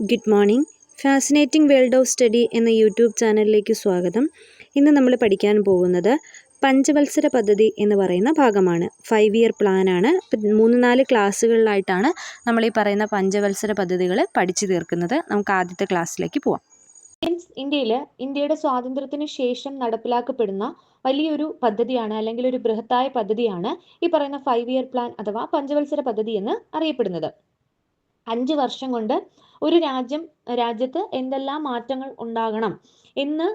Good morning. Fascinating world of study എന്ന YouTube ചാനലിലേക്ക് സ്വാഗതം. ഇന്ന് നമ്മൾ പഠിക്കാൻ പോകുന്നത് പഞ്ചവത്സര പദ്ധതി എന്ന് പറയുന്ന ഭാഗമാണ്. 5 ഇയർ പ്ലാനാണ്. 3-4 ക്ലാസ്സുകളിലായിട്ടാണ് നമ്മൾ ഈ പറയുന്ന പഞ്ചവത്സര പദ്ധതികൾ പഠിച്ചു തീർക്കുന്നത്. നമുക്ക് ആദ്യത്തെ ക്ലാസ്സിലേക്ക് പോവാം. ഇന്ത്യയുടെ സ്വാതന്ത്ര്യത്തിന് ശേഷം നടപ്പിലാക്കപ്പെടുന്ന വലിയൊരു പദ്ധതിയാണ്, അല്ലെങ്കിൽ ഒരു ബൃഹത്തായ പദ്ധതിയാണ് ഈ പറയുന്ന 5 ഇയർ പ്ലാൻ അഥവാ പഞ്ചവത്സര പദ്ധതി എന്ന് അറിയപ്പെടുന്നത്. 5 വർഷം കൊണ്ട് ഒരു രാജ്യത്ത് എന്തെല്ലാം മാറ്റങ്ങൾ ഉണ്ടാകണം എന്ന്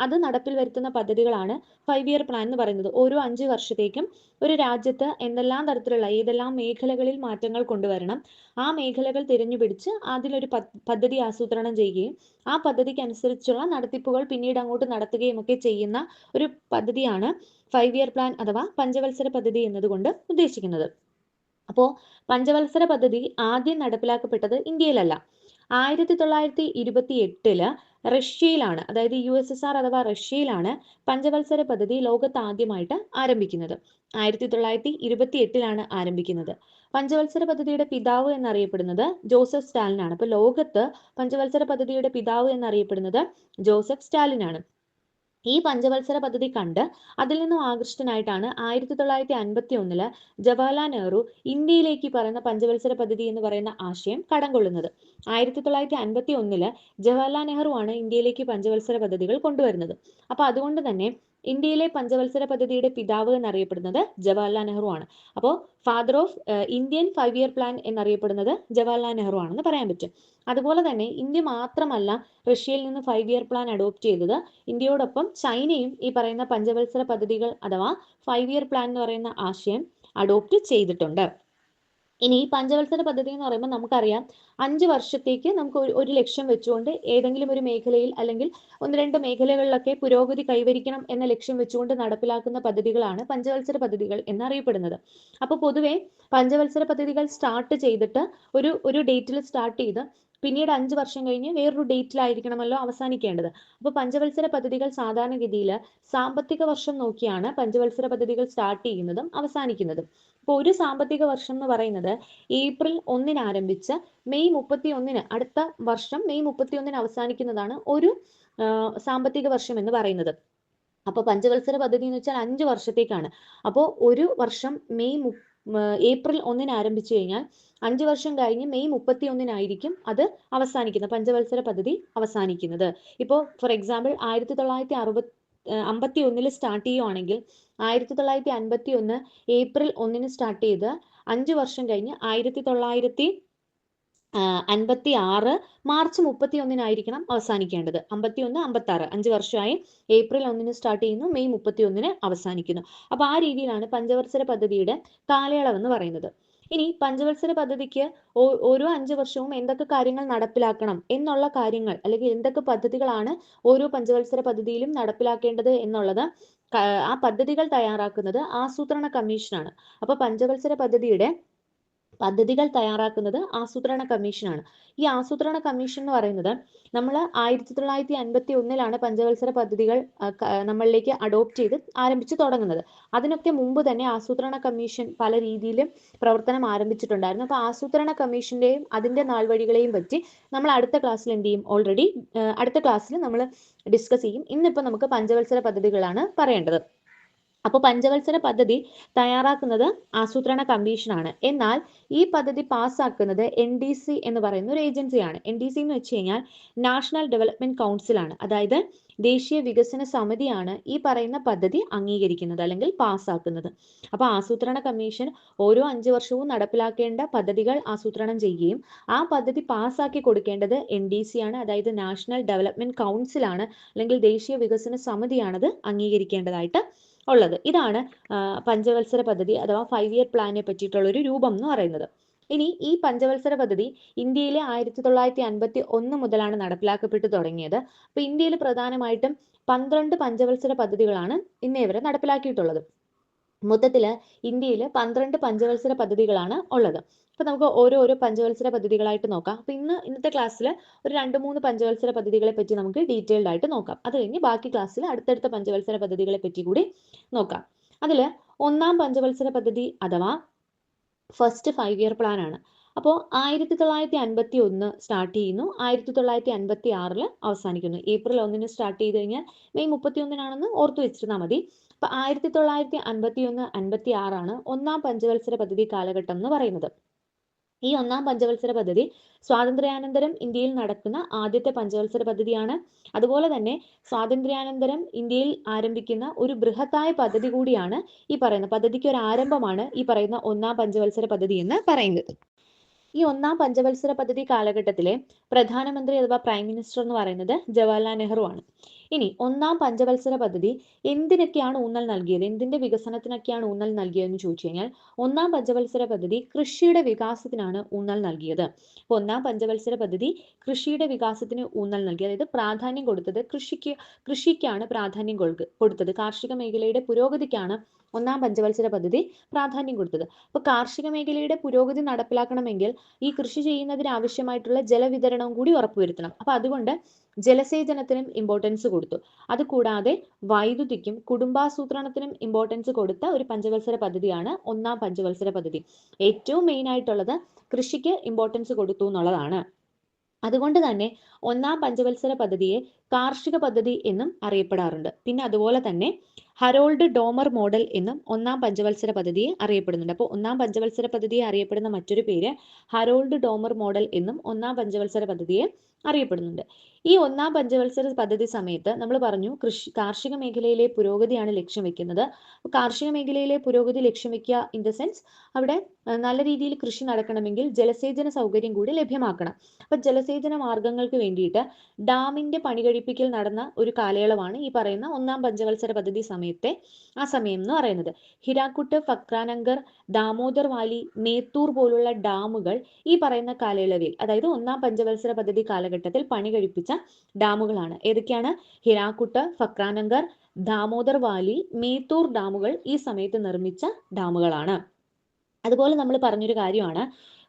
അത് നടപ്പിൽ വരുത്തുന്ന പദ്ധതികളാണ് 5 ഇയർ പ്ലാൻ എന്ന് പറയുന്നത്. ഓരോ 5 വർഷത്തേക്കും ഒരു രാജ്യത്ത് എന്തെല്ലാം തരത്തിലുള്ള ഏതെല്ലാം മേഖലകളിൽ മാറ്റങ്ങൾ കൊണ്ടുവരണം, ആ മേഖലകൾ തിരഞ്ഞുപിടിച്ച് അതിലൊരു പദ്ധതി ആസൂത്രണം ചെയ്യുകയും ആ പദ്ധതിക്ക് അനുസരിച്ചുള്ള നടത്തിപ്പുകൾ പിന്നീട് അങ്ങോട്ട് നടത്തുകയും ഒക്കെ ചെയ്യുന്ന ഒരു പദ്ധതിയാണ് 5 ഇയർ പ്ലാൻ അഥവാ പഞ്ചവത്സര പദ്ധതി എന്നതുകൊണ്ട് ഉദ്ദേശിക്കുന്നത്. അപ്പോൾ പഞ്ചവത്സര പദ്ധതി ആദ്യം നടപ്പിലാക്കപ്പെട്ടത് ഇന്ത്യയിലല്ല. 1928 റഷ്യയിലാണ്, അതായത് USSR അഥവാ റഷ്യയിലാണ് പഞ്ചവത്സര പദ്ധതി ലോകത്ത് ആദ്യമായിട്ട് ആരംഭിക്കുന്നത്. 1928 ആരംഭിക്കുന്നത്. പഞ്ചവത്സര പദ്ധതിയുടെ പിതാവ് എന്നറിയപ്പെടുന്നത് ജോസഫ് സ്റ്റാലിനാണ്. അപ്പോൾ ലോകത്ത് പഞ്ചവത്സര പദ്ധതിയുടെ പിതാവ് എന്നറിയപ്പെടുന്നത് ജോസഫ് സ്റ്റാലിനാണ്. ഈ പഞ്ചവത്സര പദ്ധതി കണ്ട് അതിൽ നിന്നും ആകൃഷ്ടനായിട്ടാണ് 1951 ജവഹർലാൽ നെഹ്റു ഇന്ത്യയിലേക്ക് പറയുന്ന പഞ്ചവത്സര പദ്ധതി എന്ന് പറയുന്ന ആശയം കടം കൊള്ളുന്നത്. 1951 ജവഹർലാൽ നെഹ്റു ആണ് ഇന്ത്യയിലേക്ക് പഞ്ചവത്സര പദ്ധതികൾ കൊണ്ടുവരുന്നത്. അപ്പൊ അതുകൊണ്ട് തന്നെ ഇന്ത്യയിലെ പഞ്ചവത്സര പദ്ധതിയുടെ പിതാവ് എന്നറിയപ്പെടുന്നത് ജവഹർലാൽ നെഹ്റു ആണ്. അപ്പോൾ father of Indian 5 year plan എന്നറിയപ്പെടുന്നത് ജവഹർലാൽ നെഹ്റു ആണെന്ന് പറയാൻ പറ്റും. അതുപോലെ തന്നെ ഇന്ത്യ മാത്രമല്ല റഷ്യയിൽ നിന്ന് 5 ഇയർ പ്ലാൻ അഡോപ്റ്റ് ചെയ്തത്. ഇന്ത്യയോടൊപ്പം ചൈനയും ഈ പറയുന്ന പഞ്ചവത്സര പദ്ധതികൾ അഥവാ 5 ഇയർ പ്ലാൻ എന്ന് പറയുന്ന ആശയം അഡോപ്റ്റ് ചെയ്തിട്ടുണ്ട്. ഇനി പഞ്ചവത്സര പദ്ധതി എന്ന് പറയുമ്പോൾ നമുക്കറിയാം 5 വർഷത്തേക്ക് നമുക്ക് ഒരു ലക്ഷ്യം വെച്ചുകൊണ്ട് ഏതെങ്കിലും ഒരു മേഖലയിൽ അല്ലെങ്കിൽ 1-2 മേഖലകളിലൊക്കെ പുരോഗതി കൈവരിക്കണം എന്ന ലക്ഷ്യം വെച്ചുകൊണ്ട് നടപ്പിലാക്കുന്ന പദ്ധതികളാണ് പഞ്ചവത്സര പദ്ധതികൾ എന്നറിയപ്പെടുന്നത്. അപ്പോൾ പൊതുവെ പഞ്ചവത്സര പദ്ധതികൾ സ്റ്റാർട്ട് ചെയ്തിട്ട് ഒരു ഡേറ്റിൽ സ്റ്റാർട്ട് ചെയ്ത് പിന്നീട് 5 വർഷം കഴിഞ്ഞ് വേറൊരു ഡേറ്റിലായിരിക്കണമല്ലോ അവസാനിക്കേണ്ടത്. അപ്പോൾ പഞ്ചവത്സര പദ്ധതികൾ സാധാരണഗതിയിൽ സാമ്പത്തിക വർഷം നോക്കിയാണ് പഞ്ചവത്സര പദ്ധതികൾ സ്റ്റാർട്ട് ചെയ്യുന്നതും അവസാനിക്കുന്നതും. ഇപ്പോൾ ഒരു സാമ്പത്തിക വർഷം എന്ന് പറയുന്നത് ഏപ്രിൽ 1 ആരംഭിച്ച് മെയ് 31 അടുത്ത വർഷം മെയ് 31 അവസാനിക്കുന്നതാണ് ഒരു സാമ്പത്തിക വർഷം എന്ന് പറയുന്നത്. അപ്പോൾ പഞ്ചവത്സര പദ്ധതി എന്ന് വെച്ചാൽ 5 വർഷത്തേക്കാണ്. അപ്പോൾ ഒരു വർഷം ഏപ്രിൽ 1 ആരംഭിച്ചു കഴിഞ്ഞാൽ 5 വർഷം കഴിഞ്ഞ് മെയ് 31 അത് അവസാനിക്കുന്നത്, പഞ്ചവത്സര പദ്ധതി അവസാനിക്കുന്നത്. ഇപ്പോൾ ഫോർ എക്സാമ്പിൾ 1951 സ്റ്റാർട്ട് ചെയ്യുവാണെങ്കിൽ 1951 ഏപ്രിൽ 1 സ്റ്റാർട്ട് ചെയ്ത് 5 വർഷം കഴിഞ്ഞ് 1956 മാർച്ച് 31 അവസാനിക്കേണ്ടത്. 51, 56 5 വർഷമായി. ഏപ്രിൽ 1 സ്റ്റാർട്ട് ചെയ്യുന്നു, മെയ് 31 അവസാനിക്കുന്നു. അപ്പോൾ ആ രീതിയിലാണ് പഞ്ചവത്സര പദ്ധതിയുടെ കാലയളവ് എന്ന് പറയുന്നത്. ഇനി പഞ്ചവത്സര പദ്ധതിക്ക് ഓരോ 5 വർഷവും എന്തൊക്കെ കാര്യങ്ങൾ നടപ്പിലാക്കണം എന്നുള്ള കാര്യങ്ങൾ, അല്ലെങ്കിൽ എന്തൊക്കെ പദ്ധതികളാണ് ഓരോ പഞ്ചവത്സര പദ്ധതിയിലും നടപ്പിലാക്കേണ്ടത് എന്നുള്ളത് ആ പദ്ധതികൾ തയ്യാറാക്കുന്നത് ആസൂത്രണ കമ്മീഷനാണ്. അപ്പോൾ പഞ്ചവത്സര പദ്ധതികൾ തയ്യാറാക്കുന്നത് ആസൂത്രണ കമ്മീഷനാണ്. ഈ ആസൂത്രണ കമ്മീഷൻ എന്ന് പറയുന്നത് നമ്മൾ 1951 പഞ്ചവത്സര പദ്ധതികൾ നമ്മളിലേക്ക് അഡോപ്റ്റ് ചെയ്ത് ആരംഭിച്ചു തുടങ്ങുന്നത്. അതിനൊക്കെ മുമ്പ് തന്നെ ആസൂത്രണ കമ്മീഷൻ പല രീതിയിലും പ്രവർത്തനം ആരംഭിച്ചിട്ടുണ്ടായിരുന്നു. അപ്പോൾ ആസൂത്രണ കമ്മീഷന്റെയും അതിന്റെ നാൾവഴികളെയും പറ്റി നമ്മൾ അടുത്ത ക്ലാസ്സിൽ എന്ത് ചെയ്യും, ഓൾറെഡി അടുത്ത ക്ലാസ്സിൽ നമ്മൾ ഡിസ്കസ് ചെയ്യും. ഇന്നിപ്പോൾ നമുക്ക് പഞ്ചവത്സര പദ്ധതികളാണ് പറയേണ്ടത്. അപ്പോൾ പഞ്ചവത്സര പദ്ധതി തയ്യാറാക്കുന്നത് ആസൂത്രണ കമ്മീഷനാണ്. എന്നാൽ ഈ പദ്ധതി പാസ്സാക്കുന്നത് NDC എന്ന് പറയുന്ന ഒരു ഏജൻസിയാണ്. NDC എന്ന് വെച്ച് കഴിഞ്ഞാൽ നാഷണൽ ഡെവലപ്മെന്റ് കൗൺസിലാണ്. അതായത് ദേശീയ വികസന സമിതിയാണ് ഈ പറയുന്ന പദ്ധതി അംഗീകരിക്കുന്നത് അല്ലെങ്കിൽ പാസ്സാക്കുന്നത്. അപ്പോൾ ആസൂത്രണ കമ്മീഷൻ ഓരോ 5 വർഷവും നടപ്പിലാക്കേണ്ട പദ്ധതികൾ ആസൂത്രണം ചെയ്യുകയും ആ പദ്ധതി പാസ്സാക്കി കൊടുക്കേണ്ടത് NDC ആണ്, അതായത് നാഷണൽ ഡെവലപ്മെന്റ് കൗൺസിലാണ്, അല്ലെങ്കിൽ ദേശീയ വികസന സമിതിയാണത് അംഗീകരിക്കേണ്ടതായിട്ട് ഉള്ളത്. ഇതാണ് പഞ്ചവത്സര പദ്ധതി അഥവാ 5 ഇയർ പ്ലാനെ പറ്റിയിട്ടുള്ള ഒരു രൂപം എന്ന് പറയുന്നത്. ഇനി ഈ പഞ്ചവത്സര പദ്ധതി ഇന്ത്യയിലെ 1951 മുതലാണ് നടപ്പിലാക്കപ്പെട്ടു തുടങ്ങിയത്. അപ്പൊ ഇന്ത്യയിൽ പ്രധാനമായിട്ടും 12 പഞ്ചവത്സര പദ്ധതികളാണ് ഇന്നേ വരെ നടപ്പിലാക്കിയിട്ടുള്ളത്. മൊത്തത്തിൽ ഇന്ത്യയിൽ 12 പഞ്ചവത്സര പദ്ധതികളാണ് ഉള്ളത്. അപ്പൊ നമുക്ക് ഓരോരോ പഞ്ചവത്സര പദ്ധതികളായിട്ട് നോക്കാം. അപ്പൊ ഇന്നത്തെ ക്ലാസ്സിൽ ഒരു 2-3 പഞ്ചവത്സര പദ്ധതികളെ പറ്റി നമുക്ക് ഡീറ്റെയിൽഡ് ആയിട്ട് നോക്കാം. അത് കഴിഞ്ഞ് ബാക്കി ക്ലാസ്സിൽ അടുത്തടുത്ത പഞ്ചവത്സര പദ്ധതികളെ പറ്റി കൂടി നോക്കാം. അതിൽ ഒന്നാം പഞ്ചവത്സര പദ്ധതി അഥവാ ഫസ്റ്റ് 5 ഇയർ പ്ലാൻ ആണ്. അപ്പോൾ 1951 സ്റ്റാർട്ട് ചെയ്യുന്നു, 1956 അവസാനിക്കുന്നു. ഏപ്രിൽ 1 സ്റ്റാർട്ട് ചെയ്ത് കഴിഞ്ഞാൽ മെയ് 31 ഓർത്തു വെച്ചിരുന്നാൽ മതി. അപ്പൊ 1951-56 ഒന്നാം പഞ്ചവത്സര പദ്ധതി കാലഘട്ടം എന്ന് പറയുന്നത്. ഈ ഒന്നാം പഞ്ചവത്സര പദ്ധതി സ്വാതന്ത്ര്യാനന്തരം ഇന്ത്യയിൽ നടക്കുന്ന ആദ്യത്തെ പഞ്ചവത്സര പദ്ധതിയാണ്. അതുപോലെ തന്നെ സ്വാതന്ത്ര്യാനന്തരം ഇന്ത്യയിൽ ആരംഭിക്കുന്ന ഒരു ബൃഹത്തായ പദ്ധതി കൂടിയാണ് ഈ പറയുന്ന പദ്ധതിക്ക് ഒരു ആരംഭമാണ് ഈ പറയുന്ന ഒന്നാം പഞ്ചവത്സര പദ്ധതി എന്ന് പറയുന്നത്. ഈ ഒന്നാം പഞ്ചവത്സര പദ്ധതി കാലഘട്ടത്തിലെ പ്രധാനമന്ത്രി അഥവാ പ്രൈം മിനിസ്റ്റർ എന്ന് പറയുന്നത് ജവഹർലാൽ നെഹ്റു ആണ്. ഇനി ഒന്നാം പഞ്ചവത്സര പദ്ധതി എന്തിനൊക്കെയാണ് ഊന്നൽ നൽകിയത്, എന്തിന്റെ വികസനത്തിനൊക്കെയാണ് ഊന്നൽ നൽകിയതെന്ന് ചോദിച്ചു കഴിഞ്ഞാൽ ഒന്നാം പഞ്ചവത്സര പദ്ധതി കൃഷിയുടെ വികാസത്തിനാണ് ഊന്നൽ നൽകിയത്. അപ്പോൾ ഒന്നാം പഞ്ചവത്സര പദ്ധതി കൃഷിയുടെ വികാസത്തിന് ഊന്നൽ നൽകി, അതായത് പ്രാധാന്യം കൊടുത്തത് കൃഷിക്കാണ് പ്രാധാന്യം കൊടുത്തത്. കാർഷിക മേഖലയുടെ പുരോഗതിക്കാണ് ഒന്നാം പഞ്ചവത്സര പദ്ധതി പ്രാധാന്യം കൊടുത്തത്. അപ്പൊ കാർഷിക മേഖലയുടെ പുരോഗതി നടപ്പിലാക്കണമെങ്കിൽ ഈ കൃഷി ചെയ്യുന്നതിന് ആവശ്യമായിട്ടുള്ള ജലവിതരണവും കൂടി ഉറപ്പുവരുത്തണം. അപ്പൊ അതുകൊണ്ട് ജലസേചനത്തിനും ഇമ്പോർട്ടൻസ് കൊടുത്തു. അതുകൂടാതെ വൈദ്യുതിക്കും കുടുംബാസൂത്രണത്തിനും ഇമ്പോർട്ടൻസ് കൊടുത്ത ഒരു പഞ്ചവത്സര പദ്ധതിയാണ് ഒന്നാം പഞ്ചവത്സര പദ്ധതി. ഏറ്റവും മെയിൻ ആയിട്ടുള്ളത് കൃഷിക്ക് ഇമ്പോർട്ടൻസ് കൊടുത്തു എന്നുള്ളതാണ്. അതുകൊണ്ട് തന്നെ ഒന്നാം പഞ്ചവത്സര പദ്ധതിയെ കാർഷിക പദ്ധതി എന്നും അറിയപ്പെടാറുണ്ട്. പിന്നെ അതുപോലെ തന്നെ ഹരോൾഡ് ഡോമർ മോഡൽ എന്നും ഒന്നാം പഞ്ചവത്സര പദ്ധതിയെ അറിയപ്പെടുന്നുണ്ട്. അപ്പോൾ ഒന്നാം പഞ്ചവത്സര പദ്ധതിയെ അറിയപ്പെടുന്ന മറ്റൊരു പേര് ഹരോൾഡ് ഡോമർ മോഡൽ എന്നും ഒന്നാം പഞ്ചവത്സര പദ്ധതിയെ അറിയപ്പെടുന്നുണ്ട്. ഈ ഒന്നാം പഞ്ചവത്സര പദ്ധതി സമയത്ത് നമ്മൾ പറഞ്ഞു കാർഷിക മേഖലയിലെ പുരോഗതിയാണ് ലക്ഷ്യം വെക്കുന്നത്. കാർഷിക മേഖലയിലെ പുരോഗതി ലക്ഷ്യം വെക്കുക ഇൻ ദ സെൻസ് അവിടെ നല്ല രീതിയിൽ കൃഷി നടക്കണമെങ്കിൽ ജലസേചന സൗകര്യം കൂടി ലഭ്യമാക്കണം. അപ്പൊ ജലസേചന മാർഗങ്ങൾക്ക് വേണ്ടിയിട്ട് ഡാമിന്റെ പണി കഴിപ്പിക്കൽ നടന്ന ഒരു കാലയളവാണ് ഈ പറയുന്ന ഒന്നാം പഞ്ചവത്സര പദ്ധതി സമയത്തെ ആ സമയം എന്ന് പറയുന്നത്. ഹിരാക്കുട്ട്, ഫക്രാനങ്കർ, ദാമോദർ വാലി, മേത്തൂർ പോലുള്ള ഡാമുകൾ ഈ പറയുന്ന കാലയളവിൽ, അതായത് ഒന്നാം പഞ്ചവത്സര പദ്ധതി കാലഘട്ടത്തിൽ പണി കഴിപ്പിച്ച ഡാമുകളാണ്. ഏതൊക്കെയാണ്? ഹിരാക്കുട്ട്, ഫക്രാനങ്കർ, ദാമോദർ വാലി, മേത്തൂർ ഡാമുകൾ ഈ സമയത്ത് നിർമ്മിച്ച ഡാമുകളാണ്. അതുപോലെ നമ്മൾ പറഞ്ഞൊരു കാര്യമാണ്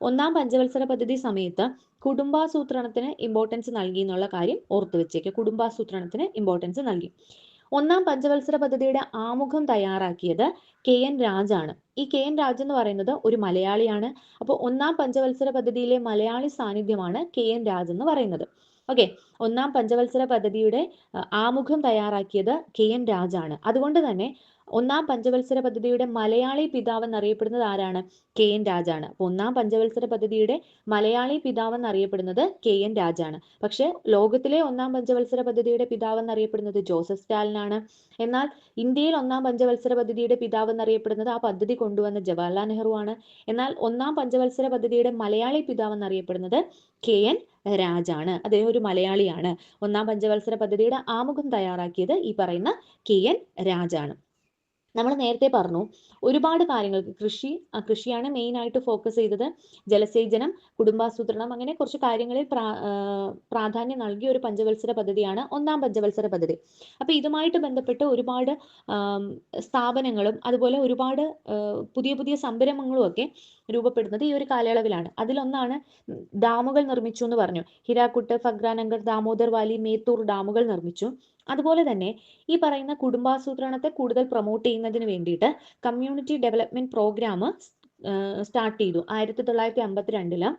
ഒന്നാം പഞ്ചവത്സര പദ്ധതി സമയത്ത് കുടുംബാസൂത്രണത്തിന് ഇമ്പോർട്ടൻസ് നൽകി എന്നുള്ള കാര്യം ഓർത്തു വെച്ചേക്കുക. കുടുംബാസൂത്രണത്തിന് ഇമ്പോർട്ടൻസ് നൽകി. ഒന്നാം പഞ്ചവത്സര പദ്ധതിയുടെ ആമുഖം തയ്യാറാക്കിയത് KN രാജാണ്. ഈ KN രാജ് എന്ന് പറയുന്നത് ഒരു മലയാളിയാണ്. അപ്പോൾ ഒന്നാം പഞ്ചവത്സര പദ്ധതിയിലെ മലയാളി സാന്നിധ്യമാണ് KN രാജ് എന്ന് പറയുന്നത്. ഓക്കെ, ഒന്നാം പഞ്ചവത്സര പദ്ധതിയുടെ ആമുഖം തയ്യാറാക്കിയത് KN രാജാണ്. അതുകൊണ്ട് തന്നെ ഒന്നാം പഞ്ചവത്സര പദ്ധതിയുടെ മലയാളി പിതാവ് എന്നറിയപ്പെടുന്നത് ആരാണ്? KN രാജാണ്. അപ്പൊ ഒന്നാം പഞ്ചവത്സര പദ്ധതിയുടെ മലയാളി പിതാവ് എന്നറിയപ്പെടുന്നത് KN രാജാണ്. പക്ഷെ ലോകത്തിലെ ഒന്നാം പഞ്ചവത്സര പദ്ധതിയുടെ പിതാവ് എന്നറിയപ്പെടുന്നത് ജോസഫ് സ്റ്റാലിനാണ്. എന്നാൽ ഇന്ത്യയിൽ ഒന്നാം പഞ്ചവത്സര പദ്ധതിയുടെ പിതാവ് എന്നറിയപ്പെടുന്നത് ആ പദ്ധതി കൊണ്ടുവന്ന ജവഹർലാൽ നെഹ്റു ആണ്. എന്നാൽ ഒന്നാം പഞ്ചവത്സര പദ്ധതിയുടെ മലയാളി പിതാവ് എന്നറിയപ്പെടുന്നത് KN രാജാണ്. അദ്ദേഹം ഒരു മലയാളിയാണ്. ഒന്നാം പഞ്ചവത്സര പദ്ധതിയുടെ ആമുഖം തയ്യാറാക്കിയത് ഈ പറയുന്ന KN രാജാണ്. നമ്മൾ നേരത്തെ പറഞ്ഞു ഒരുപാട് കാര്യങ്ങൾക്ക് കൃഷിയാണ് മെയിൻ ആയിട്ട് ഫോക്കസ് ചെയ്തത്. ജലസേചനം, കുടുംബാസൂത്രണം, അങ്ങനെ കുറച്ച് കാര്യങ്ങളിൽ പ്രാധാന്യം നൽകിയ ഒരു പഞ്ചവത്സര പദ്ധതിയാണ് ഒന്നാം പഞ്ചവത്സര പദ്ധതി. അപ്പൊ ഇതുമായിട്ട് ബന്ധപ്പെട്ട് ഒരുപാട് സ്ഥാപനങ്ങളും അതുപോലെ ഒരുപാട് പുതിയ പുതിയ സംരംഭങ്ങളും ഒക്കെ രൂപപ്പെടുന്നത് ഈ ഒരു കാലയളവിലാണ്. അതിലൊന്നാണ് ഡാമുകൾ നിർമ്മിച്ചു എന്ന് പറഞ്ഞു. ഹിരാക്കുട്ട്, ഫക്രാനങ്കർ, ദാമോദർ വാലി, മേത്തൂർ ഡാമുകൾ നിർമ്മിച്ചു. അതുപോലെ തന്നെ ഈ പറയുന്ന കുടുംബാസൂത്രണത്തെ കൂടുതൽ പ്രൊമോട്ട് ചെയ്യുന്നതിന് വേണ്ടിയിട്ട് കമ്മ്യൂണിറ്റി ഡെവലപ്മെന്റ് പ്രോഗ്രാം സ്റ്റാർട്ട് ചെയ്തു. 1952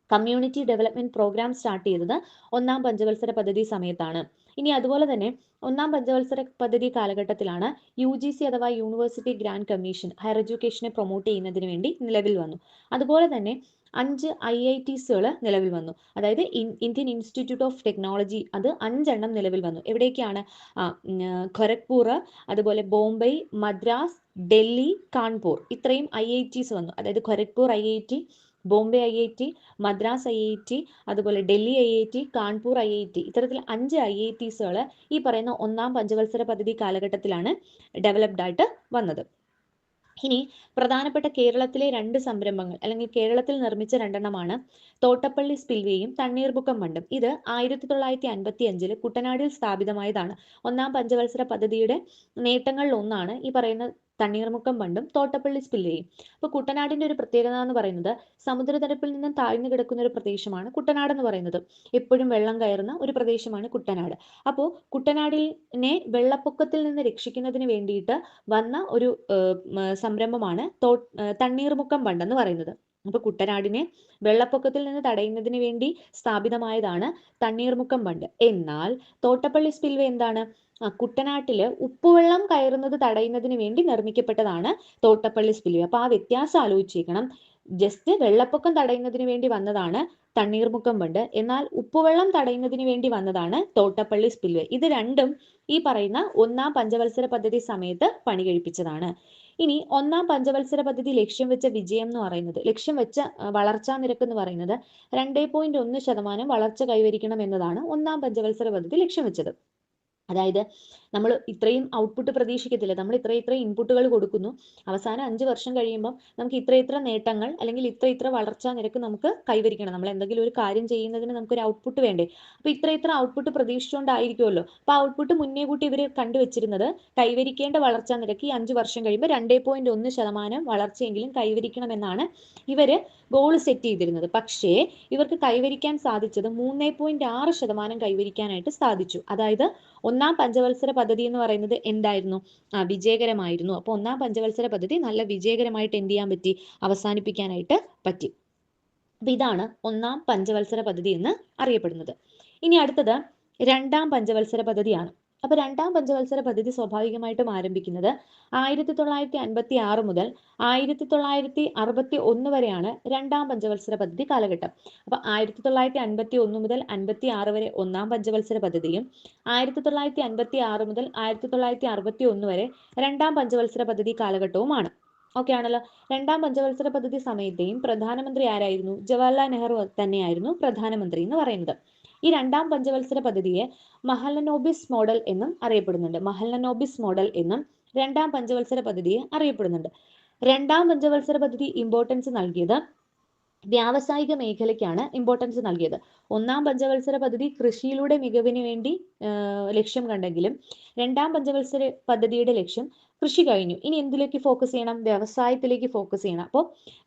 കമ്മ്യൂണിറ്റി ഡെവലപ്മെന്റ് പ്രോഗ്രാം സ്റ്റാർട്ട് ചെയ്തത് ഒന്നാം പഞ്ചവത്സര പദ്ധതി സമയത്താണ്. ഇനി അതുപോലെ തന്നെ ഒന്നാം പഞ്ചവത്സര പദ്ധതി കാലഘട്ടത്തിലാണ് UGC അഥവാ യൂണിവേഴ്സിറ്റി ഗ്രാൻഡ് കമ്മീഷൻ ഹയർ എഡ്യൂക്കേഷനെ പ്രൊമോട്ട് ചെയ്യുന്നതിന് വേണ്ടി നിലവിൽ വന്നു. അതുപോലെ തന്നെ 5 IITsകൾ നിലവിൽ വന്നു. അതായത് ഇന്ത്യൻ ഇൻസ്റ്റിറ്റ്യൂട്ട് ഓഫ് ടെക്നോളജി, അത് 5 എണ്ണം നിലവിൽ വന്നു. എവിടേക്കാണ്? ഖരഗ്പൂർ, അതുപോലെ ബോംബെ, മദ്രാസ്, ഡൽഹി, കാൺപൂർ, ഇത്രയും IITs വന്നു. അതായത് Kharagpur IIT, Bombay IIT, Madras IIT, അതുപോലെ ഡൽഹി IIT, കാൺപൂർ IIT, ഇത്തരത്തിൽ 5 IITsകൾ ഈ പറയുന്ന ഒന്നാം പഞ്ചവത്സര പദ്ധതി കാലഘട്ടത്തിലാണ് ഡെവലപ്ഡ് ആയിട്ട് വന്നത്. ഇനി പ്രധാനപ്പെട്ട കേരളത്തിലെ 2 സംരംഭങ്ങൾ അല്ലെങ്കിൽ കേരളത്തിൽ നിർമ്മിച്ച 2 എണ്ണമാണ് തോട്ടപ്പള്ളി സ്പിൽവേയും തണ്ണീർമുക്കം ബണ്ടും. ഇത് 1955 കുട്ടനാടിൽ സ്ഥാപിതമായതാണ്. ഒന്നാം പഞ്ചവത്സര പദ്ധതിയുടെ നേട്ടങ്ങളിൽ ഒന്നാണ് ഈ പറയുന്ന തണ്ണീർമുക്കം ബണ്ടും തോട്ടപ്പള്ളി സ്പിൽവേയും. അപ്പൊ കുട്ടനാടിന്റെ ഒരു പ്രത്യേകത എന്ന് പറയുന്നത് സമുദ്രനിരപ്പിൽ നിന്നും താഴ്ന്നു കിടക്കുന്ന ഒരു പ്രദേശമാണ് കുട്ടനാട് എന്ന് പറയുന്നത്. എപ്പോഴും വെള്ളം കയറുന്ന ഒരു പ്രദേശമാണ് കുട്ടനാട്. അപ്പോൾ കുട്ടനാടിനെ വെള്ളപ്പൊക്കത്തിൽ നിന്ന് രക്ഷിക്കുന്നതിന് വേണ്ടിയിട്ട് വന്ന ഒരു സംരംഭമാണ് തണ്ണീർമുക്കം ബണ്ട് എന്ന് പറയുന്നത്. അപ്പൊ കുട്ടനാടിനെ വെള്ളപ്പൊക്കത്തിൽ നിന്ന് തടയുന്നതിന് വേണ്ടി സ്ഥാപിതമായതാണ് തണ്ണീർമുക്കം ബണ്ട്. എന്നാൽ തോട്ടപ്പള്ളി സ്പിൽവേ എന്താണ്? കുട്ടനാട്ടില് ഉപ്പുവെള്ളം കയറുന്നത് തടയുന്നതിന് വേണ്ടി നിർമ്മിക്കപ്പെട്ടതാണ് തോട്ടപ്പള്ളി സ്പിൽവേ. അപ്പൊ ആ വ്യത്യാസം ആലോചിച്ചേക്കണം. ജസ്റ്റ് വെള്ളപ്പൊക്കം തടയുന്നതിന് വേണ്ടി വന്നതാണ് തണ്ണീർമുക്കം ബണ്ട്, എന്നാൽ ഉപ്പുവെള്ളം തടയുന്നതിന് വേണ്ടി വന്നതാണ് തോട്ടപ്പള്ളി സ്പിൽവേ. ഇത് രണ്ടും ഈ പറയുന്ന ഒന്നാം പഞ്ചവത്സര പദ്ധതി സമയത്ത് പണി കഴിപ്പിച്ചതാണ്. ഇനി ഒന്നാം പഞ്ചവത്സര പദ്ധതി ലക്ഷ്യം വെച്ച വിജയം എന്ന് പറയുന്നത്, ലക്ഷ്യം വെച്ച വളർച്ചാ നിരക്ക് എന്ന് പറയുന്നത് 2.1% വളർച്ച കൈവരിക്കണം എന്നതാണ് ഒന്നാം പഞ്ചവത്സര പദ്ധതി ലക്ഷ്യം വെച്ചത്. അതായത് നമ്മൾ ഇത്രയും ഔട്ട്പുട്ട് പ്രതീക്ഷിക്കത്തില്ല, നമ്മൾ ഇത്ര ഇൻപുട്ടുകൾ കൊടുക്കുന്നു, അവസാനം 5 വർഷം കഴിയുമ്പോൾ നമുക്ക് ഇത്ര നേട്ടങ്ങൾ അല്ലെങ്കിൽ ഇത്ര വളർച്ചാ നിരക്ക് നമുക്ക് കൈവരിക്കണം. നമ്മൾ എന്തെങ്കിലും ഒരു കാര്യം ചെയ്യുന്നതിന് നമുക്കൊരു ഔട്ട്പുട്ട് വേണ്ടേ? അപ്പൊ ഇത്ര ഔട്ട്പുട്ട് പ്രതീക്ഷിച്ചുകൊണ്ടായിരിക്കുമല്ലോ. അപ്പൊ ഔട്ട്പുട്ട് മുന്നേ കൂട്ടി ഇവർ കണ്ടുവച്ചിരുന്നത് കൈവരിക്കേണ്ട വളർച്ചാ നിരക്ക് ഈ 5 വർഷം കഴിയുമ്പോൾ 2.1% വളർച്ചയെങ്കിലും കൈവരിക്കണമെന്നാണ് ഇവര് ഗോൾ സെറ്റ് ചെയ്തിരുന്നത്. പക്ഷേ ഇവർക്ക് കൈവരിക്കാൻ സാധിച്ചത് 3.6% കൈവരിക്കാനായിട്ട് സാധിച്ചു. അതായത് ഒന്നാം പഞ്ചവത്സര പദ്ധതി എന്ന് പറയുന്നത് എന്തായിരുന്നു? വിജയകരമായിരുന്നു. അപ്പൊ ഒന്നാം പഞ്ചവത്സര പദ്ധതി നല്ല വിജയകരമായിട്ട് എന്ത് ചെയ്യാൻ പറ്റി? അവസാനിപ്പിക്കാനായിട്ട് പറ്റി. അപ്പൊ ഇതാണ് ഒന്നാം പഞ്ചവത്സര പദ്ധതി എന്ന് അറിയപ്പെടുന്നത്. ഇനി അടുത്തത് രണ്ടാം പഞ്ചവത്സര പദ്ധതിയാണ്. അപ്പൊ രണ്ടാം പഞ്ചവത്സര പദ്ധതി സ്വാഭാവികമായിട്ടും ആരംഭിക്കുന്നത് 1956 മുതൽ 1961 വരെയാണ് രണ്ടാം പഞ്ചവത്സര പദ്ധതി കാലഘട്ടം. അപ്പൊ 1951 മുതൽ 56 വരെ ഒന്നാം പഞ്ചവത്സര പദ്ധതിയും 1956 മുതൽ 1961 വരെ രണ്ടാം പഞ്ചവത്സര പദ്ധതി കാലഘട്ടവുമാണ്. ഓക്കെ ആണല്ലോ. രണ്ടാം പഞ്ചവത്സര പദ്ധതി സമയത്തെയും പ്രധാനമന്ത്രി ആരായിരുന്നു? ജവഹർലാൽ നെഹ്റു തന്നെയായിരുന്നു പ്രധാനമന്ത്രി എന്ന് പറയുന്നത്. ഈ രണ്ടാം പഞ്ചവത്സര പദ്ധതിയെ മഹലനോബിസ് മോഡൽ എന്നും അറിയപ്പെടുന്നുണ്ട്. മഹലനോബിസ് മോഡൽ എന്നും രണ്ടാം പഞ്ചവത്സര പദ്ധതിയെ അറിയപ്പെടുന്നുണ്ട്. രണ്ടാം പഞ്ചവത്സര പദ്ധതി ഇമ്പോർട്ടൻസ് നൽകിയത് വ്യാവസായിക മേഖലയ്ക്കാണ് ഇമ്പോർട്ടൻസ് നൽകിയത്. ഒന്നാം പഞ്ചവത്സര പദ്ധതി കൃഷിയിലൂടെ മികവിന് വേണ്ടി ലക്ഷ്യം കണ്ടെങ്കിലും രണ്ടാം പഞ്ചവത്സര പദ്ധതിയുടെ ലക്ഷ്യം കൃഷി കഴിഞ്ഞു. ഇനി എന്തിലേക്ക് ഫോക്കസ് ചെയ്യണം? വ്യവസായത്തിലേക്ക് ഫോക്കസ് ചെയ്യണം. അപ്പോൾ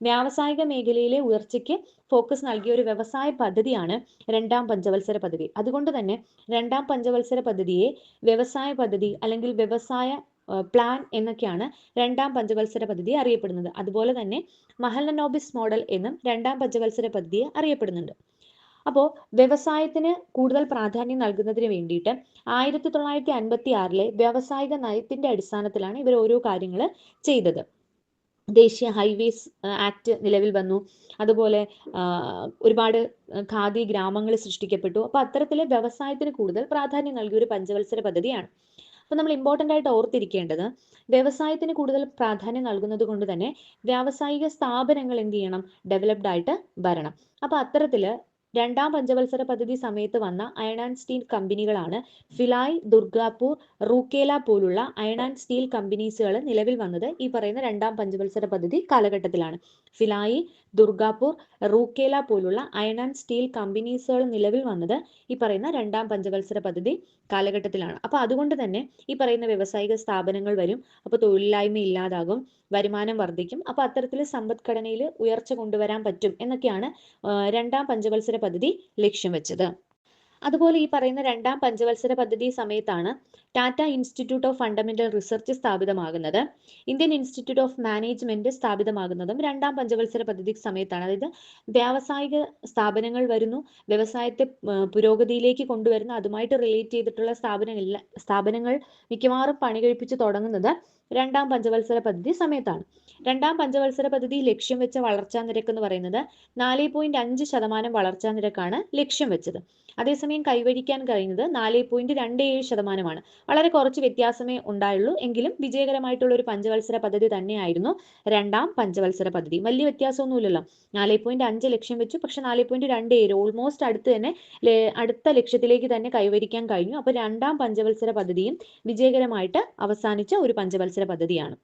വ്യാവസായിക മേഖലയിലെ ഉയർച്ചയ്ക്ക് ഫോക്കസ് നൽകിയ ഒരു വ്യവസായ പദ്ധതിയാണ് രണ്ടാം പഞ്ചവത്സര പദ്ധതി. അതുകൊണ്ട് തന്നെ രണ്ടാം പഞ്ചവത്സര പദ്ധതിയെ വ്യവസായ പദ്ധതി അല്ലെങ്കിൽ വ്യവസായ പ്ലാൻ എന്നൊക്കെയാണ് രണ്ടാം പഞ്ചവത്സര പദ്ധതി അറിയപ്പെടുന്നത്. അതുപോലെ തന്നെ മഹലനോബിസ് മോഡൽ എന്നും രണ്ടാം പഞ്ചവത്സര പദ്ധതിയെ അറിയപ്പെടുന്നുണ്ട്. അപ്പോൾ വ്യവസായത്തിന് കൂടുതൽ പ്രാധാന്യം നൽകുന്നതിന് വേണ്ടിയിട്ട് 1956 വ്യാവസായിക നയത്തിന്റെ അടിസ്ഥാനത്തിലാണ് ഇവർ ഓരോ കാര്യങ്ങൾ ചെയ്തത്. ദേശീയ ഹൈവേസ് ആക്ട് നിലവിൽ വന്നു. അതുപോലെ ഒരുപാട് ഖാദി ഗ്രാമങ്ങൾ സൃഷ്ടിക്കപ്പെട്ടു. അപ്പൊ അത്തരത്തിലെ വ്യവസായത്തിന് കൂടുതൽ പ്രാധാന്യം നൽകിയ ഒരു പഞ്ചവത്സര പദ്ധതിയാണ്. അപ്പൊ നമ്മൾ ഇമ്പോർട്ടൻ്റ് ആയിട്ട് ഓർത്തിരിക്കേണ്ടത്, വ്യവസായത്തിന് കൂടുതൽ പ്രാധാന്യം നൽകുന്നത് കൊണ്ട് തന്നെ വ്യാവസായിക സ്ഥാപനങ്ങൾ എന്ത് ചെയ്യണം? ഡെവലപ്ഡ് ആയിട്ട് വരണം. അപ്പൊ അത്തരത്തില് രണ്ടാം പഞ്ചവത്സര പദ്ധതി സമയത്ത് വന്ന അയൺ ആൻഡ് സ്റ്റീൽ കമ്പനികളാണ് ഫിലായ്, ദുർഗാപൂർ, റൂക്കേല പോലുള്ള അയൺ ആൻഡ് സ്റ്റീൽ കമ്പനീസുകൾ നിലവിൽ വന്നത് ഈ പറയുന്ന രണ്ടാം പഞ്ചവത്സര പദ്ധതി കാലഘട്ടത്തിലാണ്. ഫിലായി, ദുർഗാപൂർ, റൂക്കേല പോലുള്ള അയൺ ആൻഡ് സ്റ്റീൽ കമ്പനീസുകൾ നിലവിൽ വന്നത് ഈ പറയുന്ന രണ്ടാം പഞ്ചവത്സര പദ്ധതി കാലഘട്ടത്തിലാണ്. അപ്പൊ അതുകൊണ്ട് തന്നെ ഈ പറയുന്ന വ്യവസായിക സ്ഥാപനങ്ങൾ വരും. അപ്പൊ തൊഴിലില്ലായ്മ ഇല്ലാതാകും, വരുമാനം വർദ്ധിക്കും. അപ്പൊ അത്തരത്തിൽ സമ്പദ്ഘടനയിൽ ഉയർച്ച കൊണ്ടുവരാൻ പറ്റും എന്നൊക്കെയാണ് രണ്ടാം പഞ്ചവത്സര പദ്ധതി ലക്ഷ്യം വെച്ചത്. അതുപോലെ ഈ പറയുന്ന രണ്ടാം പഞ്ചവത്സര പദ്ധതി സമയത്താണ് Tata institute of fundamental research സ്ഥാപിതമാകുന്നത്. ഇന്ത്യൻ ഇൻസ്റ്റിറ്റ്യൂട്ട് ഓഫ് മാനേജ്മെന്റ് സ്ഥാപിതമാകുന്നതും രണ്ടാം പഞ്ചവത്സര പദ്ധതി സമയത്താണ്. അതായത് വ്യാവസായിക സ്ഥാപനങ്ങൾ വരുന്നു, വ്യവസായത്തെ പുരോഗതിയിലേക്ക് കൊണ്ടുവരുന്ന അതുമായിട്ട് റിലേറ്റ് ചെയ്തിട്ടുള്ള സ്ഥാപനങ്ങൾ മിക്കവാറും പണി കഴിപ്പിച്ച് തുടങ്ങുന്നത് രണ്ടാം പഞ്ചവത്സര പദ്ധതി സമയത്താണ്. രണ്ടാം പഞ്ചവത്സര പദ്ധതി ലക്ഷ്യം വെച്ച വളർച്ചാ നിരക്ക് എന്ന് പറയുന്നത് 4.5% വളർച്ചാ നിരക്കാണ് ലക്ഷ്യം വെച്ചത്. അതേസമയം കൈവരിക്കാൻ കഴിയുന്നത് 4.27%. വളരെ കുറച്ച് വ്യത്യാസമേ ഉണ്ടായുള്ളൂ. എങ്കിലും വിജയകരമായിട്ടുള്ള ഒരു പഞ്ചവത്സര പദ്ധതി തന്നെയായിരുന്നു രണ്ടാം പഞ്ചവത്സര പദ്ധതി. വലിയ വ്യത്യാസമൊന്നുമില്ലല്ലോ. 4.5 ലക്ഷ്യം വെച്ചു, പക്ഷെ 4.27 ഓൾമോസ്റ്റ് അടുത്ത് തന്നെ അടുത്ത ലക്ഷ്യത്തിലേക്ക് തന്നെ കൈവരിക്കാൻ കഴിഞ്ഞു. അപ്പൊ രണ്ടാം പഞ്ചവത്സര പദ്ധതിയും വിജയകരമായിട്ട് അവസാനിച്ച ഒരു പഞ്ചവത്സര പദ്ധതിയാണ്.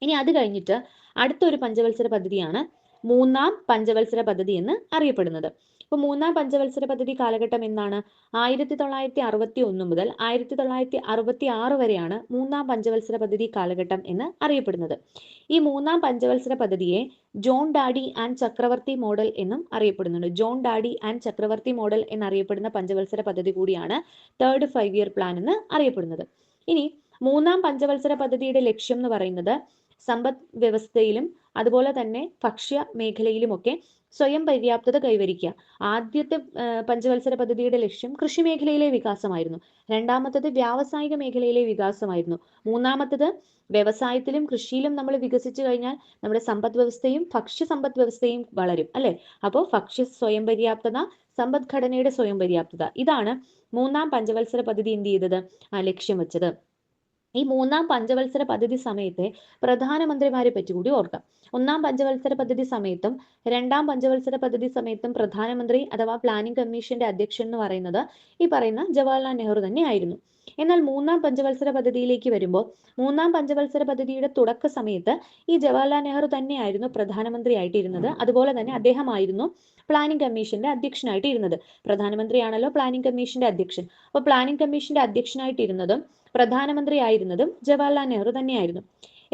ഇനി അത് കഴിഞ്ഞിട്ട് അടുത്തൊരു പഞ്ചവത്സര പദ്ധതിയാണ് മൂന്നാം പഞ്ചവത്സര പദ്ധതി എന്ന് അറിയപ്പെടുന്നത്. അപ്പൊ മൂന്നാം പഞ്ചവത്സര പദ്ധതി കാലഘട്ടം എന്നാണ്? 1961 മുതൽ 1966 വരെയാണ് മൂന്നാം പഞ്ചവത്സര പദ്ധതി കാലഘട്ടം എന്ന് അറിയപ്പെടുന്നത്. ഈ മൂന്നാം പഞ്ചവത്സര പദ്ധതിയെ ജോൺ ഡാഡി ആൻഡ് ചക്രവർത്തി മോഡൽ എന്നും അറിയപ്പെടുന്നുണ്ട്. ജോൺ ഡാഡി ആൻഡ് ചക്രവർത്തി മോഡൽ എന്നറിയപ്പെടുന്ന പഞ്ചവത്സര പദ്ധതി കൂടിയാണ് തേർഡ് 5 ഇയർ പ്ലാൻ എന്ന് അറിയപ്പെടുന്നത്. ഇനി മൂന്നാം പഞ്ചവത്സര പദ്ധതിയുടെ ലക്ഷ്യം എന്ന് പറയുന്നത് സമ്പദ് വ്യവസ്ഥയിലും അതുപോലെ തന്നെ ഭക്ഷ്യ മേഖലയിലുമൊക്കെ സ്വയം പര്യാപ്തത കൈവരിക്കുക. ആദ്യത്തെ പഞ്ചവത്സര പദ്ധതിയുടെ ലക്ഷ്യം കൃഷി മേഖലയിലെ വികാസമായിരുന്നു. രണ്ടാമത്തത് വ്യാവസായിക മേഖലയിലെ വികാസമായിരുന്നു. മൂന്നാമത്തത് വ്യവസായത്തിലും കൃഷിയിലും നമ്മൾ വികസിച്ചു കഴിഞ്ഞാൽ നമ്മുടെ സമ്പദ് വ്യവസ്ഥയും ഭക്ഷ്യ സമ്പദ് വ്യവസ്ഥയും വളരും, അല്ലെ? അപ്പോൾ ഭക്ഷ്യ സ്വയം പര്യാപ്തത, സമ്പദ്ഘടനയുടെ സ്വയം പര്യാപ്തത, ഇതാണ് മൂന്നാം പഞ്ചവത്സര പദ്ധതി എന്ത് ചെയ്തത്, ലക്ഷ്യം വെച്ചത്. ഈ മൂന്നാം പഞ്ചവത്സര പദ്ധതി സമയത്തെ പ്രധാനമന്ത്രിമാരെ പറ്റി കൂടി ഓർക്കാം. ഒന്നാം പഞ്ചവത്സര പദ്ധതി സമയത്തും രണ്ടാം പഞ്ചവത്സര പദ്ധതി സമയത്തും പ്രധാനമന്ത്രി അഥവാ പ്ലാനിംഗ് കമ്മീഷന്റെ അധ്യക്ഷൻ എന്ന് പറയുന്നത് ഈ പറയുന്ന ജവഹർലാൽ നെഹ്റു തന്നെ ആയിരുന്നു. എന്നാൽ മൂന്നാം പഞ്ചവത്സര പദ്ധതിയിലേക്ക് വരുമ്പോൾ മൂന്നാം പഞ്ചവത്സര പദ്ധതിയുടെ തുടക്ക സമയത്ത് ഈ ജവഹർലാൽ നെഹ്റു തന്നെയായിരുന്നു പ്രധാനമന്ത്രി ഇരുന്നത്. അതുപോലെ തന്നെ അദ്ദേഹമായിരുന്നു പ്ലാനിംഗ് കമ്മീഷന്റെ അധ്യക്ഷനായിട്ട് ഇരുന്നത്. പ്രധാനമന്ത്രിയാണല്ലോ പ്ലാനിംഗ് കമ്മീഷന്റെ അധ്യക്ഷൻ. അപ്പോൾ പ്ലാനിംഗ് കമ്മീഷന്റെ അധ്യക്ഷനായിട്ടിരുന്നതും പ്രധാനമന്ത്രി ആയിരുന്നതും ജവഹർലാൽ നെഹ്റു തന്നെയായിരുന്നു.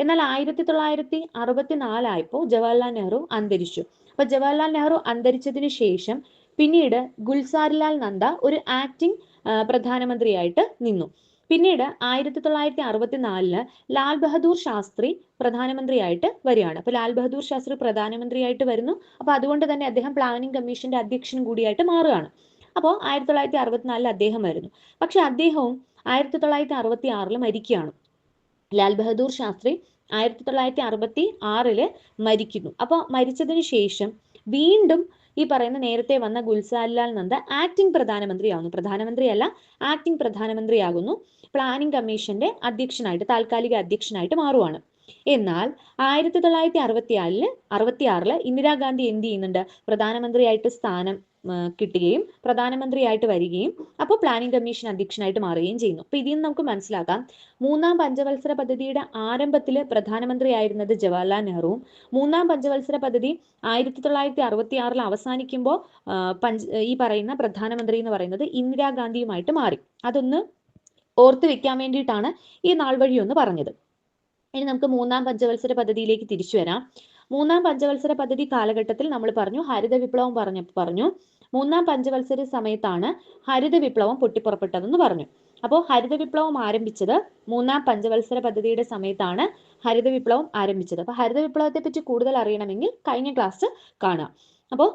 എന്നാൽ 1964 ആയപ്പോൾ ജവഹർലാൽ നെഹ്റു അന്തരിച്ചു. അപ്പൊ ജവഹർലാൽ നെഹ്റു അന്തരിച്ചതിന് ശേഷം പിന്നീട് ഗുൽസാരിലാൽ നന്ദ ഒരു ആക്ടിംഗ് പ്രധാനമന്ത്രിയായിട്ട് നിന്നു. പിന്നീട് 1964 ലാൽ ബഹദൂർ ശാസ്ത്രി പ്രധാനമന്ത്രിയായിട്ട് വരികയാണ്. അപ്പൊ ലാൽ ബഹദൂർ ശാസ്ത്രി പ്രധാനമന്ത്രിയായിട്ട് വരുന്നു. അപ്പൊ അതുകൊണ്ട് തന്നെ അദ്ദേഹം പ്ലാനിംഗ് കമ്മീഷന്റെ അധ്യക്ഷനും കൂടിയായിട്ട് മാറുകയാണ്. അപ്പോൾ 1964 അദ്ദേഹം വരുന്നു. പക്ഷെ അദ്ദേഹവും 1966 മരിക്കുകയാണ്. ലാൽ ബഹദൂർ ശാസ്ത്രി 1966 മരിക്കുന്നു. അപ്പോൾ മരിച്ചതിന് ശേഷം വീണ്ടും ഈ പറയുന്ന നേരത്തെ വന്ന ഗുൽസാരിലാൽ നന്ദ ആക്ടിംഗ് പ്രധാനമന്ത്രിയാകുന്നു. പ്രധാനമന്ത്രിയല്ല, ആക്ടിംഗ് പ്രധാനമന്ത്രിയാകുന്നു. പ്ലാനിംഗ് കമ്മീഷന്റെ അധ്യക്ഷനായിട്ട്, താൽക്കാലിക അധ്യക്ഷനായിട്ട് മാറുവാണ്. എന്നാൽ 1966 ഇന്ദിരാഗാന്ധി എന്ത് ചെയ്യുന്നുണ്ട്, പ്രധാനമന്ത്രിയായിട്ട് സ്ഥാനം കിട്ടുകയും പ്രധാനമന്ത്രിയായിട്ട് വരികയും അപ്പോൾ പ്ലാനിംഗ് കമ്മീഷൻ അധ്യക്ഷനായിട്ട് മാറുകയും ചെയ്യുന്നു. അപ്പൊ ഇതിൽ നിന്ന് നമുക്ക് മനസ്സിലാക്കാം, മൂന്നാം പഞ്ചവത്സര പദ്ധതിയുടെ ആരംഭത്തിൽ പ്രധാനമന്ത്രിയായിരുന്നത് ജവഹർലാൽ നെഹ്റുവും മൂന്നാം പഞ്ചവത്സര പദ്ധതി 1966 അവസാനിക്കുമ്പോൾ ഈ പറയുന്ന പ്രധാനമന്ത്രി എന്ന് പറയുന്നത് ഇന്ദിരാഗാന്ധിയുമായിട്ട് മാറി. അതൊന്ന് ഓർത്ത് വെക്കാൻ വേണ്ടിയിട്ടാണ് ഈ നാൾ വഴി ഒന്ന് പറഞ്ഞത്. ഇനി നമുക്ക് മൂന്നാം പഞ്ചവത്സര പദ്ധതിയിലേക്ക് തിരിച്ചു വരാം. മൂന്നാം പഞ്ചവത്സര പദ്ധതി കാലഘട്ടത്തിൽ നമ്മൾ പറഞ്ഞു ഹരിത വിപ്ലവം പറഞ്ഞു. മൂന്നാം പഞ്ചവത്സര സമയത്താണ് ഹരിത വിപ്ലവം പൊട്ടിപ്പുറപ്പെട്ടതെന്ന് പറഞ്ഞു. അപ്പോൾ ഹരിത വിപ്ലവം ആരംഭിച്ചത് മൂന്നാം പഞ്ചവത്സര പദ്ധതിയുടെ സമയത്താണ് ഹരിത വിപ്ലവം ആരംഭിച്ചത്. അപ്പൊ ഹരിത വിപ്ലവത്തെ പറ്റി കൂടുതൽ അറിയണമെങ്കിൽ കഴിഞ്ഞ ക്ലാസ് കാണാം. അപ്പോൾ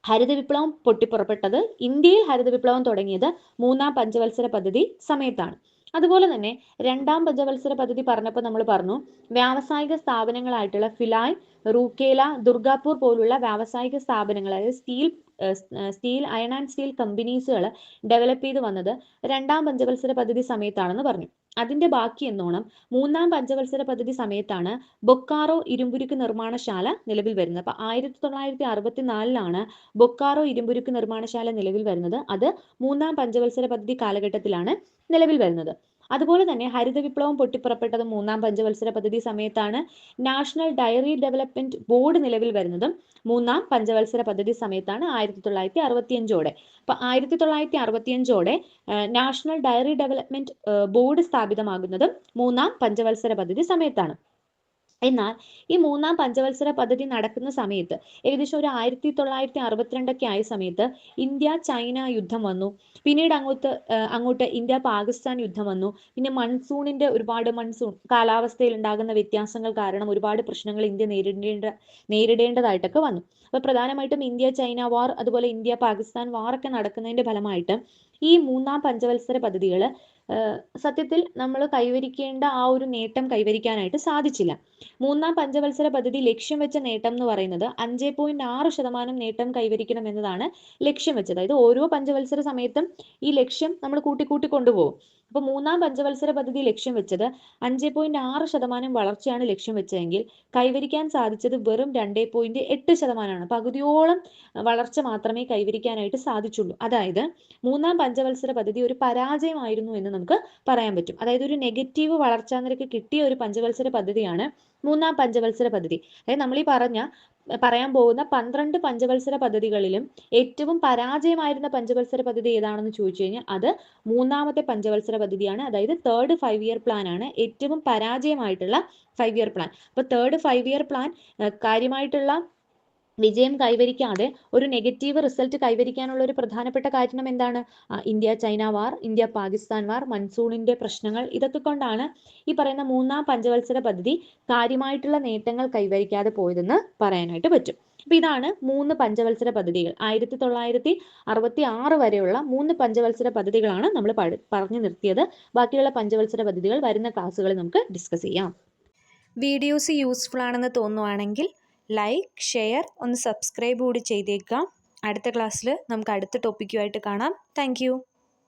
ഹരിത വിപ്ലവം പൊട്ടിപ്പുറപ്പെട്ടത്, ഇന്ത്യയിൽ ഹരിത വിപ്ലവം തുടങ്ങിയത് മൂന്നാം പഞ്ചവത്സര പദ്ധതി സമയത്താണ്. അതുപോലെ തന്നെ രണ്ടാം പഞ്ചവത്സര പദ്ധതി പറഞ്ഞപ്പോൾ നമ്മൾ പറഞ്ഞു വ്യാവസായിക സ്ഥാപനങ്ങളായിട്ടുള്ള ഫിലായ്, റൂർക്കേല, ദുർഗാപൂർ പോലുള്ള വ്യാവസായിക സ്ഥാപനങ്ങൾ, അതായത് സ്റ്റീൽ അയൺ ആൻഡ് സ്റ്റീൽ കമ്പനീസുകൾ ഡെവലപ്പ് ചെയ്ത് വന്നത് രണ്ടാം പഞ്ചവത്സര പദ്ധതി സമയത്താണെന്ന് പറഞ്ഞു. അതിന്റെ ബാക്കി എന്നോണം മൂന്നാം പഞ്ചവത്സര പദ്ധതി സമയത്താണ് ബൊക്കാറോ ഇരുമ്പുരുക്ക് നിർമ്മാണശാല നിലവിൽ വരുന്നത്. അപ്പൊ 1964 ബൊക്കാറോ ഇരുമ്പുരുക്ക് നിർമ്മാണശാല നിലവിൽ വരുന്നത്. അത് മൂന്നാം പഞ്ചവത്സര പദ്ധതി കാലഘട്ടത്തിലാണ് നിലവിൽ വരുന്നത്. അതുപോലെ തന്നെ ഹരിത വിപ്ലവം പൊട്ടിപ്പുറപ്പെട്ടത് മൂന്നാം പഞ്ചവത്സര പദ്ധതി സമയത്താണ്. നാഷണൽ ഡയറി ഡെവലപ്മെന്റ് ബോർഡ് നിലവിൽ വരുന്നതും മൂന്നാം പഞ്ചവത്സര പദ്ധതി സമയത്താണ്, 1965. അപ്പൊ 1965 നാഷണൽ ഡയറി ഡെവലപ്മെന്റ് ബോർഡ് സ്ഥാപിതമാകുന്നതും മൂന്നാം പഞ്ചവത്സര പദ്ധതി സമയത്താണ്. എന്നാൽ ഈ മൂന്നാം പഞ്ചവത്സര പദ്ധതി നടക്കുന്ന സമയത്ത് ഏകദേശം ഒരു 1962 ആയ സമയത്ത് ഇന്ത്യ ചൈന യുദ്ധം വന്നു. പിന്നീട് അങ്ങോട്ട് ഇന്ത്യ പാകിസ്ഥാൻ യുദ്ധം വന്നു. പിന്നെ മൺസൂൺ കാലാവസ്ഥയിൽ ഉണ്ടാകുന്ന വ്യത്യാസങ്ങൾ കാരണം ഒരുപാട് പ്രശ്നങ്ങൾ ഇന്ത്യ നേരിടേണ്ടതായിട്ടൊക്കെ വന്നു. അപ്പൊ പ്രധാനമായിട്ടും ഇന്ത്യ ചൈന വാർ, അതുപോലെ ഇന്ത്യ പാകിസ്ഥാൻ വാർ ഒക്കെ നടക്കുന്നതിന്റെ ഫലമായിട്ട് ഈ മൂന്നാം പഞ്ചവത്സര പദ്ധതികൾ സത്യത്തിൽ നമ്മൾ കൈവരിക്കേണ്ട ആ ഒരു നേട്ടം കൈവരിക്കാനായിട്ട് സാധിച്ചില്ല. മൂന്നാം പഞ്ചവത്സര പദ്ധതി ലക്ഷ്യം വെച്ച നേട്ടം എന്ന് പറയുന്നത് 5.6% നേട്ടം കൈവരിക്കണം എന്നതാണ് ലക്ഷ്യം വെച്ചത്. അതായത് ഓരോ പഞ്ചവത്സര സമയത്തും ഈ ലക്ഷ്യം നമ്മൾ കൂട്ടി കൊണ്ടുപോകും. അപ്പൊ മൂന്നാം പഞ്ചവത്സര പദ്ധതി ലക്ഷ്യം വെച്ചത് 5.6% വളർച്ചയാണ് ലക്ഷ്യം വെച്ചതെങ്കിൽ കൈവരിക്കാൻ സാധിച്ചത് വെറും 2.8%. പകുതിയോളം വളർച്ച മാത്രമേ കൈവരിക്കാനായിട്ട് സാധിച്ചുള്ളൂ. അതായത് മൂന്നാം പഞ്ചവത്സര പദ്ധതി ഒരു പരാജയമായിരുന്നു എന്ന് നമുക്ക് പറയാൻ പറ്റും. അതായത് ഒരു നെഗറ്റീവ് വളർച്ചാ നിരക്ക് കിട്ടിയ ഒരു പഞ്ചവത്സര പദ്ധതിയാണ് മൂന്നാം പഞ്ചവത്സര പദ്ധതി. അതായത് നമ്മൾ ഈ പറയാൻ പോകുന്ന 12 പഞ്ചവത്സര പദ്ധതികളിലും ഏറ്റവും പരാജയമായിരുന്ന പഞ്ചവത്സര പദ്ധതി ഏതാണെന്ന് ചോദിച്ചു കഴിഞ്ഞാൽ അത് മൂന്നാമത്തെ പഞ്ചവത്സര പദ്ധതിയാണ്. അതായത് തേർഡ് 5 ഇയർ പ്ലാൻ ആണ് ഏറ്റവും പരാജയമായിട്ടുള്ള 5 ഇയർ പ്ലാൻ. അപ്പൊ തേർഡ് 5 ഇയർ പ്ലാൻ കാര്യമായിട്ടുള്ള വിജയം കൈവരിക്കാതെ ഒരു നെഗറ്റീവ് റിസൾട്ട് കൈവരിക്കാനുള്ള ഒരു പ്രധാനപ്പെട്ട കാരണം എന്താണ്? India China war, India Pakistan war, മൺസൂണിന്റെ പ്രശ്നങ്ങൾ, ഇതൊക്കെ കൊണ്ടാണ് ഈ പറയുന്ന മൂന്നാം പഞ്ചവത്സര പദ്ധതി കാര്യമായിട്ടുള്ള നേട്ടങ്ങൾ കൈവരിക്കാതെ പോയതെന്ന് പറയാനായിട്ട് പറ്റും. അപ്പൊ ഇതാണ് 3 പഞ്ചവത്സര പദ്ധതികൾ. 1966 വരെയുള്ള 3 പഞ്ചവത്സര പദ്ധതികളാണ് നമ്മൾ പറഞ്ഞു നിർത്തിയത്. ബാക്കിയുള്ള പഞ്ചവത്സര പദ്ധതികൾ വരുന്ന ക്ലാസ്സുകളിൽ നമുക്ക് ഡിസ്കസ് ചെയ്യാം. വീഡിയോസ് യൂസ്ഫുൾ ആണെന്ന് തോന്നുവാണെങ്കിൽ ലൈക്ക്, ഷെയർ, ഒന്ന് സബ്സ്ക്രൈബ് കൂടി ചെയ്തേക്കാം. അടുത്ത ക്ലാസ്സിൽ നമുക്ക് അടുത്ത ടോപ്പിക്കുമായിട്ട് കാണാം. താങ്ക്